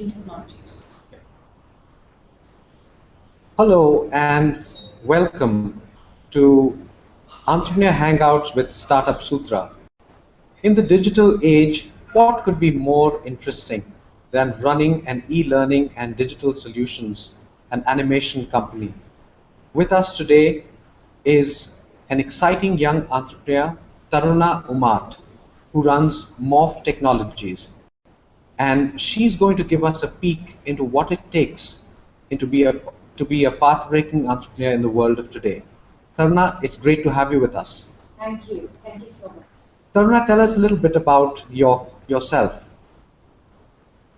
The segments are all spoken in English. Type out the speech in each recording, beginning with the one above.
emerging technologies. Hello and welcome to Entrepreneur Hangouts with Startup Sutra. In the digital age, what could be more interesting than running an e-learning and digital solutions and animation company? With us today is an exciting young entrepreneur, Taruna Umart, who runs Morph Technologies, and she's going to give us a peek into what it takes to be a path-breaking entrepreneur in the world of today. Taruna, it's great to have you with us. Thank you. Thank you so much. Taruna, tell us a little bit about yourself.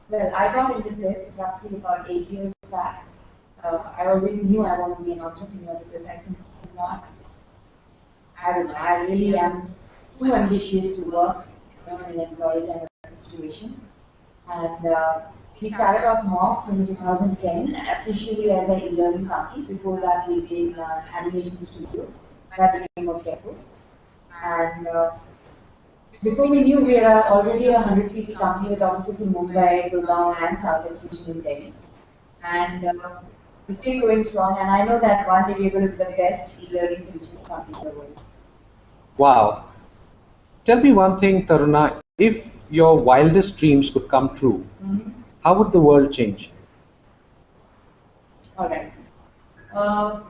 Well, I got into this roughly about 8 years back. I always knew I want to be an entrepreneur because I simply not, I don't know, I really am too ambitious to work in an employee kind of situation. And we started off Morph in 2010, officially as an e-learning company. Before that, we've been an animation studio by the name of Gecko. And before we knew, we were already a 100 people company with offices in Mumbai, Gurgaon, and South Extension in Delhi. And we're still going strong. And I know that one day we're going to be the best e-learning solution company in the world. Wow. Tell me one thing, Taruna, if your wildest dreams could come true, how would the world change? All right. Uh,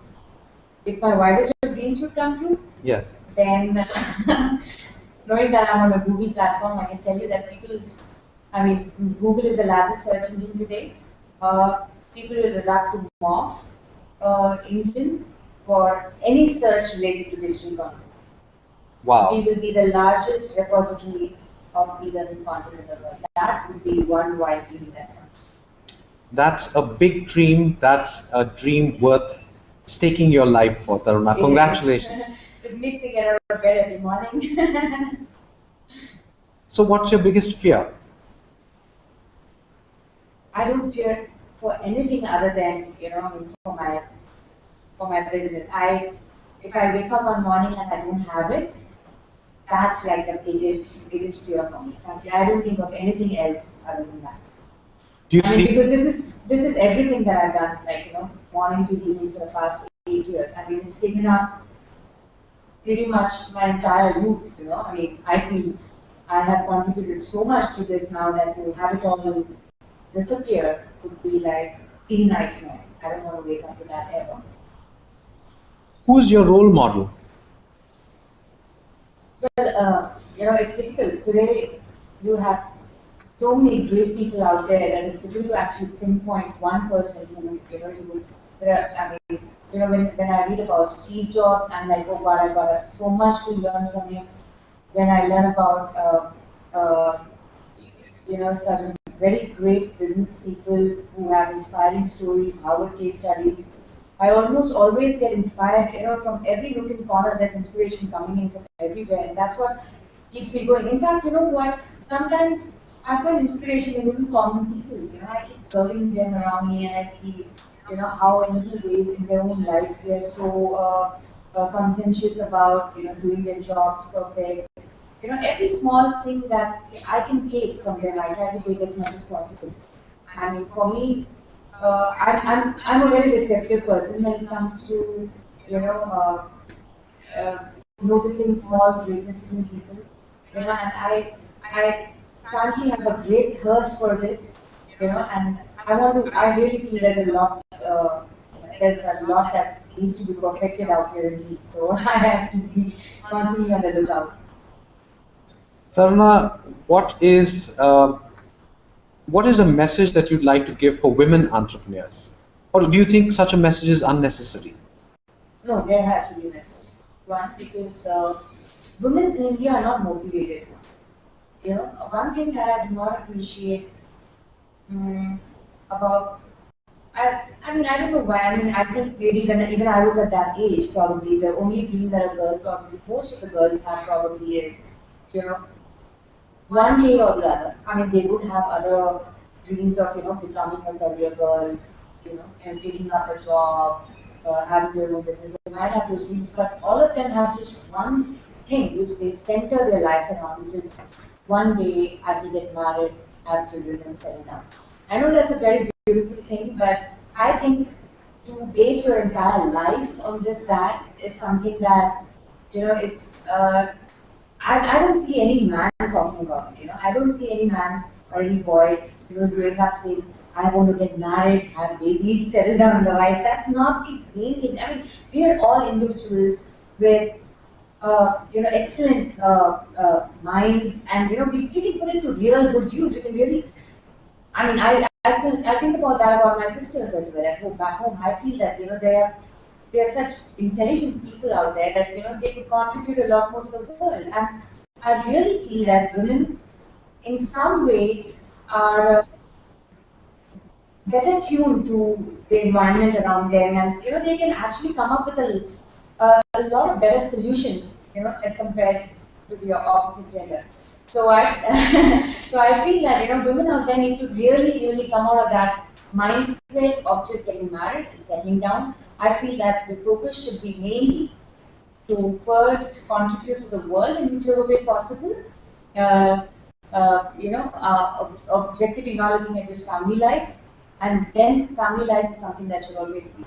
if my wildest dreams would come true, Yes. then knowing that I'm on a Google platform, I can tell you that since Google is the largest search engine today, people will adapt to Morph engine for any search related to digital content. Wow. We will be the largest repository of e-learning content in the world. That would be one wild dream that comes. That's a big dream. That's a dream worth staking your life for, Taruna. Congratulations. It makes me get out of bed every morning. So, what's your biggest fear? I don't fear for anything other than for my business. If I wake up one morning and I don't have it, that's like the biggest fear for me. I don't think of anything else other than that. Do you sleep? Because this is everything that I've done, morning to evening for the past 8 years. It's taken up pretty much my entire youth, I feel I have contributed so much to this now that to have it all disappear would be like a nightmare. I don't want to wake up to that ever. Who's your role model? Well, it's difficult. Today, you have so many great people out there that it's difficult to actually pinpoint one person who, you would, when I read about Steve Jobs, I'm like, oh God, I got so much to learn from him. When I learn about, certain very great business people who have inspiring stories, Harvard case studies, I almost always get inspired, from every nook and corner, there's inspiration coming in from everywhere, and that's what keeps me going. In fact, you know what? Sometimes I find inspiration in even common people. I keep observing them around me, and I see, how in little ways in their own lives they're so conscientious about, doing their jobs perfect. Every small thing that I can take from them, I try to take as much as possible. For me, I'm a very receptive person when it comes to you know noticing small greatnesses in people. And I frankly have a great thirst for this. And I really feel there's a lot that needs to be perfected out here in me. So I have to be constantly on the lookout. Taruna, what is a message that you'd like to give for women entrepreneurs? Or do you think such a message is unnecessary? No, there has to be a message. One, because women in India are not motivated. One thing that I do not appreciate about I don't know why. I think maybe when even I was at that age, probably the only dream that a girl probably most of the girls have probably is, you know, one way or the other. They would have other dreams of becoming a career girl, and picking up a job, having their own business. They might have those dreams, but all of them have just one thing which they center their lives around, which is one day I will get married, have children, and settle down. I know that's a very beautiful thing, but I think to base your entire life on just that is something that, is I don't see any man talking about it. I don't see any man or any boy who's growing up saying, I want to get married, have babies, settle down in the life. That's not the main thing. I mean, we are all individuals with excellent minds, and we can put it to real good use. We can really, I mean, I think about that about my sisters as well. At home, back home, I feel that they are such intelligent people out there that they could contribute a lot more to the world. And I really feel that women, in some way, are better tuned to the environment around them, and they can actually come up with a lot of better solutions, as compared to the opposite gender. So I so I feel that women out there need to really come out of that mindset of just getting married and settling down. I feel that the focus should be mainly to first contribute to the world in whichever way possible. Uh, Objectively not looking at just family life, and then family life is something that should always be,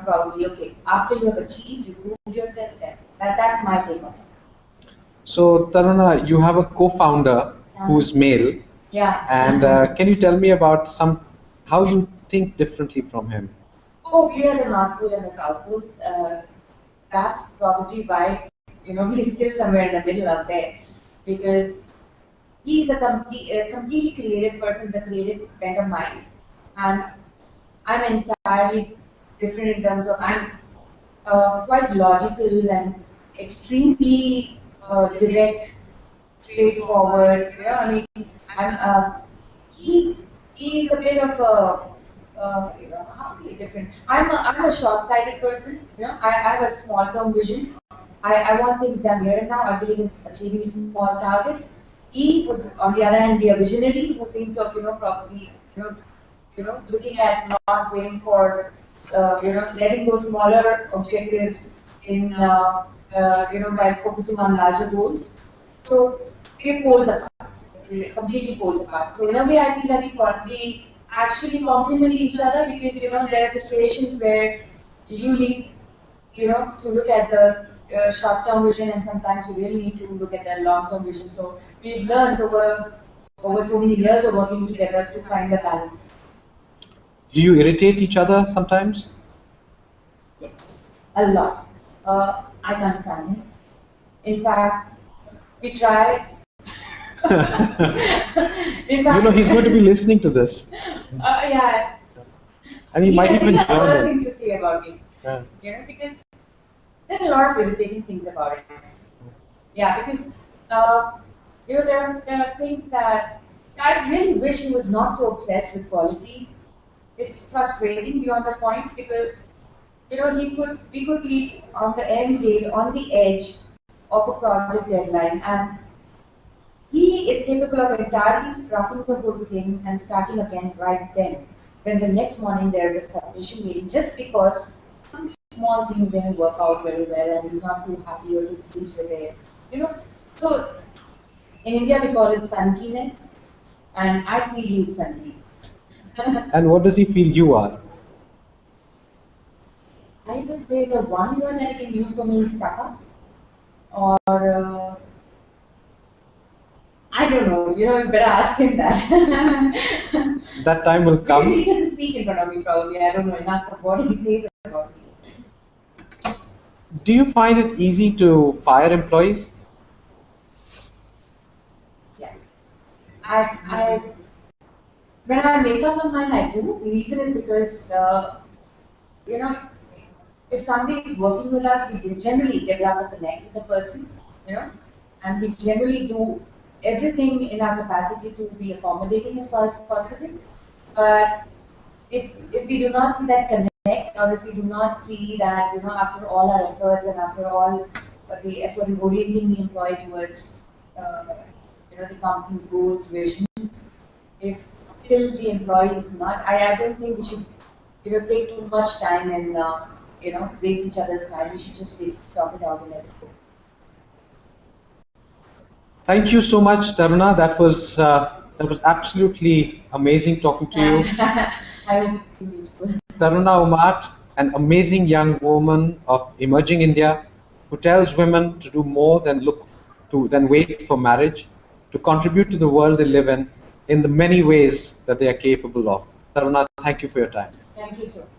probably okay. After you have achieved, you proved yourself, then that's my take on it. So, Taruna, you have a co-founder Yeah. who's male, Yeah. and can you tell me about how you think differently from him? Oh, we are the North Pole and the South Pole. That's probably why we're still somewhere in the middle out there, because he's a completely creative person, the creative bent of mind, and I'm entirely different in terms of I'm quite logical and extremely direct, straightforward. I mean, I'm he he is a bit of a how really different. I'm a short-sighted person. I have a small-term vision. I want things done here and now. I believe in achieving small targets. He would, on the other hand, be a visionary who thinks of probably looking at not waiting for letting go smaller objectives in by focusing on larger goals. So it poles apart, completely poles apart. So in a way, I feel that we actually complement each other, because there are situations where you need to look at the short-term vision, and sometimes you really need to look at the long-term vision. So we've learned over so many years of working together to find the balance. Do you irritate each other sometimes? Yes, a lot. I can't stand him. In fact, we try. In You know, fact, he's going to be listening to this, yeah, and he might I think even I have join other in. things to say about me. Yeah. Because there are a lot of irritating things about it. Yeah, because uh, there are things that I really wish he was not so obsessed with quality. It's frustrating beyond the point, because we could be on the end date, on the edge of a project deadline, and he is capable of entirely scrapping the whole thing and starting again right then. When the next morning there is a submission meeting, just because some small things didn't work out very well and he's not too happy or too pleased with it. You know, so in India we call it sunkiness, and I feel he's sunky. And what does he feel you are? I would say the one word that I can use for me is stuck up, or I don't know. You better ask him that. That time will Because he come. doesn't speak in front of me, probably. I don't know enough of what he says about me. Do you find it easy to fire employees? Yeah. I, when I make up my mind, I do. The reason is because, you know, if somebody is working with us, we generally develop a connect with the person, you know, and we generally do everything in our capacity to be accommodating as far as possible. But if we do not see that connect, or if we do not see that after all our efforts and after all the effort in orienting the employee towards uh, the company's goals, visions, if still the employee is not, I don't think we should take too much time and waste each other's time. We should just basically talk it out and let it go. Thank you so much, Taruna. That was absolutely amazing talking to you. Thanks. I hope it's been useful. Taruna Umat, an amazing young woman of emerging India who tells women to do more than wait for marriage, to contribute to the world they live in the many ways that they are capable of. Taruna, thank you for your time. Thank you so much.